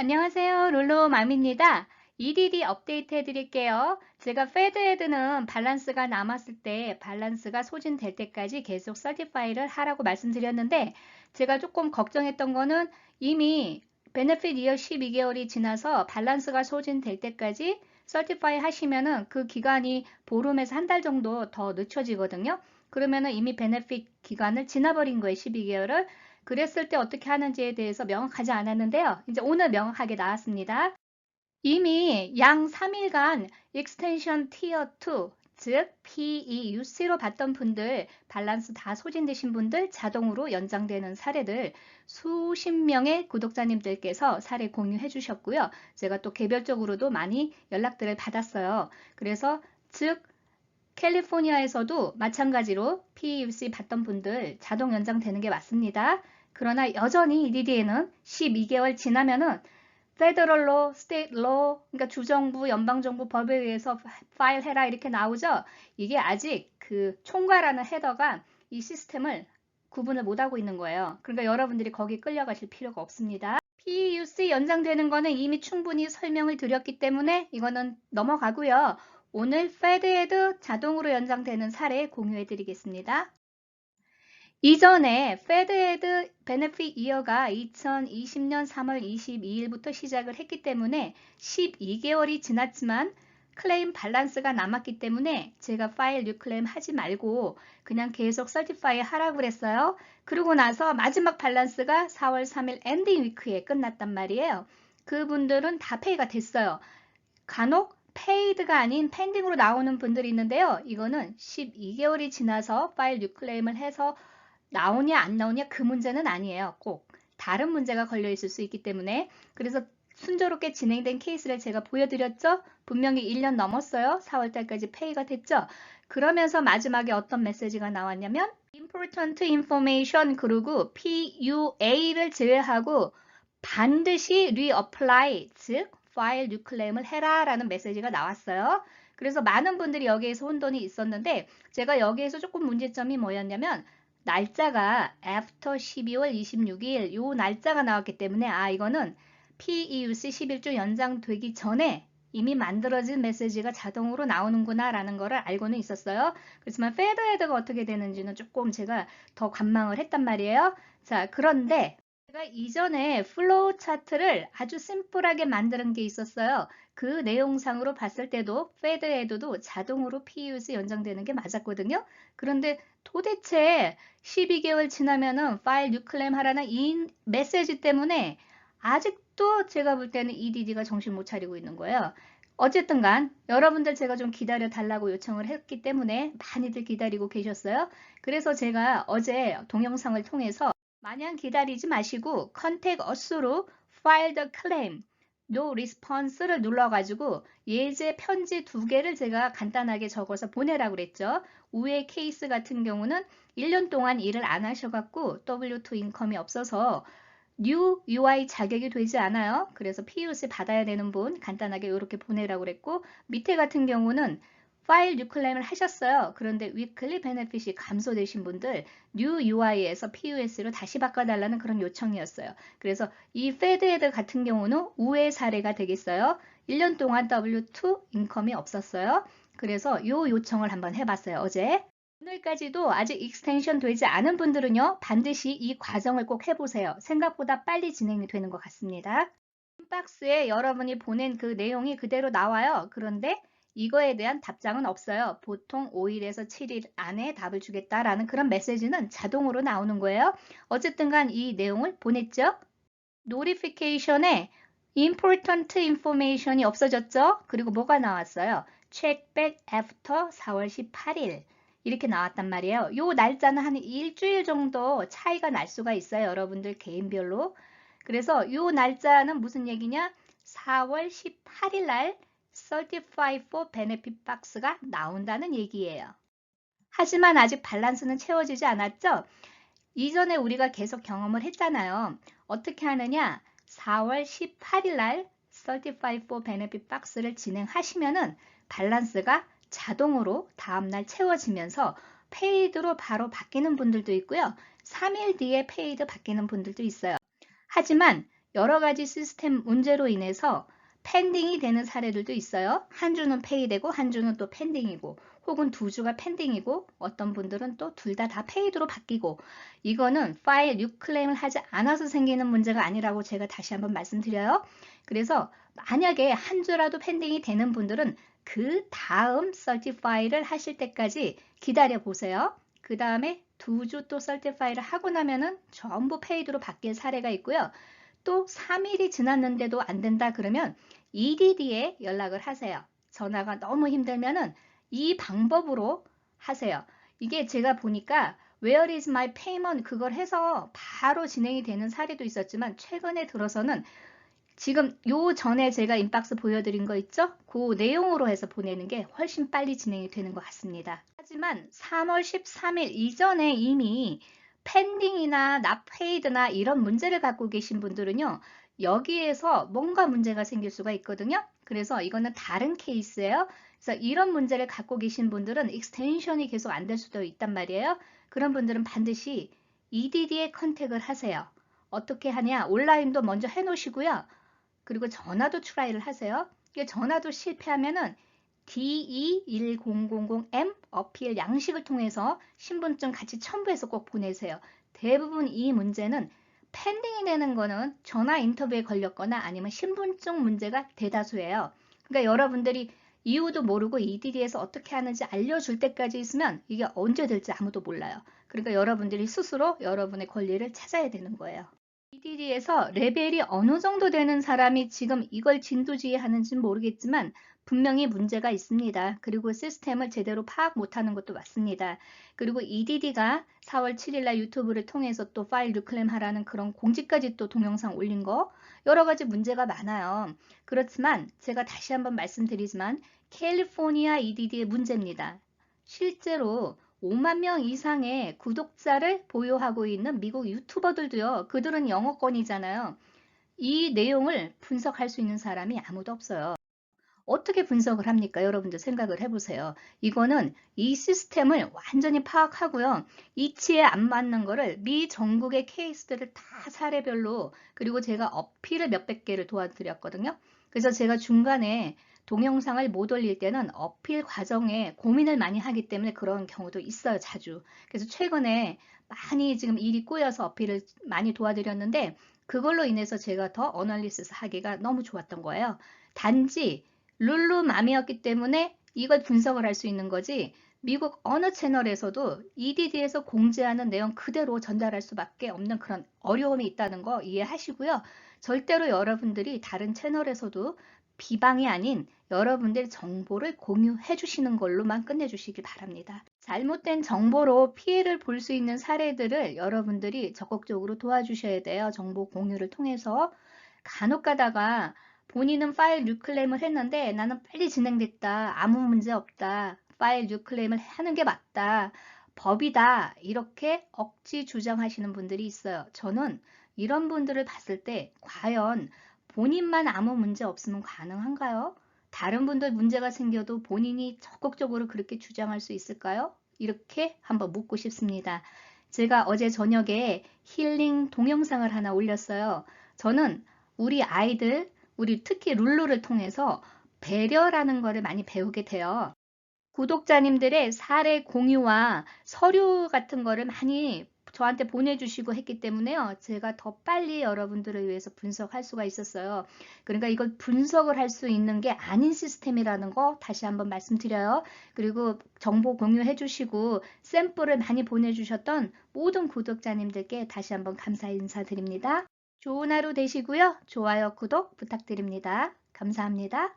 안녕하세요. 롤로맘입니다. EDD 업데이트 해드릴게요. 제가 페드헤드는 밸런스가 남았을 때 밸런스가 소진될 때까지 계속 서티파이를 하라고 말씀드렸는데 제가 조금 걱정했던 거는 이미 베네핏 이어 12개월이 지나서 밸런스가 소진될 때까지 서티파이 하시면은 그 기간이 보름에서 한 달 정도 더 늦춰지거든요. 그러면은 이미 베네핏 기간을 지나버린 거예요. 12개월을. 그랬을 때 어떻게 하는지에 대해서 명확하지 않았는데요. 이제 오늘 명확하게 나왔습니다. 이미 양 3일간 익스텐션 티어 2, 즉 PEUC로 받던 분들, 밸런스 다 소진되신 분들 자동으로 연장되는 사례들 수십 명의 구독자님들께서 사례 공유해 주셨고요. 제가 또 개별적으로도 많이 연락들을 받았어요. 그래서 즉 캘리포니아에서도 마찬가지로 PEUC 받던 분들 자동 연장되는 게 맞습니다. 그러나 여전히 EDD에는 12개월 지나면은 페더럴로, 스테이트로, 그러니까 주정부, 연방정부 법에 의해서 파일해라 이렇게 나오죠. 이게 아직 그 총괄하는 헤더가 이 시스템을 구분을 못하고 있는 거예요. 그러니까 여러분들이 거기 끌려가실 필요가 없습니다. PUC 연장되는 거는 이미 충분히 설명을 드렸기 때문에 이거는 넘어가고요. 오늘 페드헤드 자동으로 연장되는 사례 공유해 드리겠습니다. 이전에 페드헤드 베네핏 이어가 2020년 3월 22일부터 시작을 했기 때문에 12개월이 지났지만 클레임 밸런스가 남았기 때문에 제가 파일 뉴 클레임 하지 말고 그냥 계속 서티파이 하라고 그랬어요. 그러고 나서 마지막 밸런스가 4월 3일 엔딩 위크에 끝났단 말이에요. 그분들은 다 페이가 됐어요. 간혹 페이드가 아닌 펜딩으로 나오는 분들이 있는데요. 이거는 12개월이 지나서 파일 뉴 클레임을 해서 나오냐 안 나오냐 그 문제는 아니에요. 꼭 다른 문제가 걸려 있을 수 있기 때문에 그래서 순조롭게 진행된 케이스를 제가 보여드렸죠. 분명히 1년 넘었어요. 4월달까지 페이가 됐죠. 그러면서 마지막에 어떤 메시지가 나왔냐면 Important Information 그리고 PUA를 제외하고 반드시 Reapply 즉 파일 뉴클레임을 해라 라는 메시지가 나왔어요. 그래서 많은 분들이 여기에서 혼돈이 있었는데 제가 여기에서 조금 문제점이 뭐였냐면 날짜가 after 12월 26일 요 날짜가 나왔기 때문에 이거는 PEUC 11주 연장되기 전에 이미 만들어진 메시지가 자동으로 나오는구나 라는 거를 알고는 있었어요. 그렇지만 페드헤드가 어떻게 되는지는 조금 제가 더 관망을 했단 말이에요. 자, 그런데 제가 이전에 플로우 차트를 아주 심플하게 만드는 게 있었어요. 그 내용상으로 봤을 때도 페드헤드도 자동으로 PEUC 연장되는 게 맞았거든요. 그런데 도대체 12개월 지나면은 파일 뉴클레임 하라는 이 메시지 때문에 아직도 제가 볼 때는 EDD가 정신 못 차리고 있는 거예요. 어쨌든 간 여러분들 제가 좀 기다려 달라고 요청을 했기 때문에 많이들 기다리고 계셨어요. 그래서 제가 어제 동영상을 통해서 마냥 기다리지 마시고 Contact Us로 File the Claim, No Response를 눌러가지고 예제 편지 2개를 제가 간단하게 적어서 보내라고 그랬죠. 우회 케이스 같은 경우는 1년 동안 일을 안 하셔갖고 W2 인컴이 없어서 New UI 자격이 되지 않아요. 그래서 PUC 받아야 되는 분 간단하게 이렇게 보내라고 그랬고 밑에 같은 경우는 파일 뉴 클레임을 하셨어요. 그런데 위클리 베네핏이 감소되신 분들 New UI에서 PUS로 다시 바꿔달라는 그런 요청이었어요. 그래서 이 페드헤드 같은 경우는 우회 사례가 되겠어요. 1년 동안 W2 인컴이 없었어요. 그래서 이 요청을 한번 해봤어요. 어제. 오늘까지도 아직 익스텐션 되지 않은 분들은요, 반드시 이 과정을 꼭 해보세요. 생각보다 빨리 진행이 되는 것 같습니다. 박스에 여러분이 보낸 그 내용이 그대로 나와요. 그런데 이거에 대한 답장은 없어요. 보통 5일에서 7일 안에 답을 주겠다라는 그런 메시지는 자동으로 나오는 거예요. 어쨌든 간 이 내용을 보냈죠. 노티피케이션에 important information이 없어졌죠. 그리고 뭐가 나왔어요? check back after 4월 18일 이렇게 나왔단 말이에요. 요 날짜는 한 일주일 정도 차이가 날 수가 있어요. 여러분들 개인별로. 그래서 요 날짜는 무슨 얘기냐? 4월 18일 날 Certify for Benefit Box가 나온다는 얘기예요. 하지만 아직 밸런스는 채워지지 않았죠? 이전에 우리가 계속 경험을 했잖아요. 어떻게 하느냐? 4월 18일 날 Certify for Benefit Box를 진행하시면은 밸런스가 자동으로 다음날 채워지면서 페이드로 바로 바뀌는 분들도 있고요. 3일 뒤에 페이드 바뀌는 분들도 있어요. 하지만 여러 가지 시스템 문제로 인해서 펜딩이 되는 사례들도 있어요. 한 주는 페이되고 한 주는 또 펜딩이고, 혹은 두 주가 펜딩이고, 어떤 분들은 또 둘 다 페이드로 바뀌고, 이거는 파일 뉴클레임을 하지 않아서 생기는 문제가 아니라고 제가 다시 한번 말씀드려요. 그래서 만약에 한 주라도 펜딩이 되는 분들은 그 다음 설티파이를 하실 때까지 기다려 보세요. 그 다음에 두 주 또 설티파이를 하고 나면은 전부 페이드로 바뀔 사례가 있고요. 또 3일이 지났는데도 안 된다 그러면 EDD에 연락을 하세요. 전화가 너무 힘들면은 이 방법으로 하세요. 이게 제가 보니까 Where is my payment 그걸 해서 바로 진행이 되는 사례도 있었지만 최근에 들어서는 지금 요 전에 제가 인박스 보여드린 거 있죠? 그 내용으로 해서 보내는 게 훨씬 빨리 진행이 되는 것 같습니다. 하지만 3월 13일 이전에 이미 펜딩이나 납페이드나 이런 문제를 갖고 계신 분들은요. 여기에서 뭔가 문제가 생길 수가 있거든요. 그래서 이거는 다른 케이스예요. 그래서 이런 문제를 갖고 계신 분들은 익스텐션이 계속 안 될 수도 있단 말이에요. 그런 분들은 반드시 EDD에 컨택을 하세요. 어떻게 하냐? 온라인도 먼저 해놓으시고요. 그리고 전화도 트라이를 하세요. 이게 전화도 실패하면은 DE1000M 어필 양식을 통해서 신분증 같이 첨부해서 꼭 보내세요. 대부분 이 문제는 펜딩이 되는 거는 전화 인터뷰에 걸렸거나 아니면 신분증 문제가 대다수예요. 그러니까 여러분들이 이유도 모르고 EDD에서 어떻게 하는지 알려줄 때까지 있으면 이게 언제 될지 아무도 몰라요. 그러니까 여러분들이 스스로 여러분의 권리를 찾아야 되는 거예요. EDD에서 레벨이 어느 정도 되는 사람이 지금 이걸 진두지휘하는지는 모르겠지만 분명히 문제가 있습니다. 그리고 시스템을 제대로 파악 못하는 것도 맞습니다. 그리고 EDD가 4월 7일 날 유튜브를 통해서 또 파일 리클레임 하라는 그런 공지까지 또 동영상 올린 거 여러 가지 문제가 많아요. 그렇지만 제가 다시 한번 말씀드리지만 캘리포니아 EDD의 문제입니다. 실제로 5만 명 이상의 구독자를 보유하고 있는 미국 유튜버들도요. 그들은 영어권이잖아요. 이 내용을 분석할 수 있는 사람이 아무도 없어요. 어떻게 분석을 합니까? 여러분들 생각을 해보세요. 이거는 이 시스템을 완전히 파악하고요. 이치에 안 맞는 거를 미 전국의 케이스들을 다 사례별로 그리고 제가 어필을 몇백 개를 도와드렸거든요. 그래서 제가 중간에 동영상을 못 올릴 때는 어필 과정에 고민을 많이 하기 때문에 그런 경우도 있어요. 자주. 그래서 최근에 많이 지금 일이 꼬여서 어필을 많이 도와드렸는데 그걸로 인해서 제가 더 어널리시스 하기가 너무 좋았던 거예요. 단지 룰루맘이었기 때문에 이걸 분석을 할 수 있는 거지 미국 어느 채널에서도 EDD에서 공지하는 내용 그대로 전달할 수밖에 없는 그런 어려움이 있다는 거 이해하시고요. 절대로 여러분들이 다른 채널에서도 비방이 아닌 여러분들 정보를 공유해 주시는 걸로만 끝내주시기 바랍니다. 잘못된 정보로 피해를 볼 수 있는 사례들을 여러분들이 적극적으로 도와주셔야 돼요. 정보 공유를 통해서 간혹 가다가 본인은 파일 뉴클레임을 했는데 나는 빨리 진행됐다. 아무 문제 없다. 파일 뉴클레임을 하는 게 맞다. 법이다. 이렇게 억지 주장하시는 분들이 있어요. 저는 이런 분들을 봤을 때 과연 본인만 아무 문제 없으면 가능한가요? 다른 분들 문제가 생겨도 본인이 적극적으로 그렇게 주장할 수 있을까요? 이렇게 한번 묻고 싶습니다. 제가 어제 저녁에 힐링 동영상을 하나 올렸어요. 저는 우리 아이들, 우리 특히 룰루를 통해서 배려라는 거를 많이 배우게 돼요. 구독자님들의 사례 공유와 서류 같은 거를 많이 저한테 보내주시고 했기 때문에요. 제가 더 빨리 여러분들을 위해서 분석할 수가 있었어요. 그러니까 이걸 분석을 할 수 있는 게 아닌 시스템이라는 거 다시 한번 말씀드려요. 그리고 정보 공유해 주시고 샘플을 많이 보내주셨던 모든 구독자님들께 다시 한번 감사 인사드립니다. 좋은 하루 되시고요. 좋아요, 구독 부탁드립니다. 감사합니다.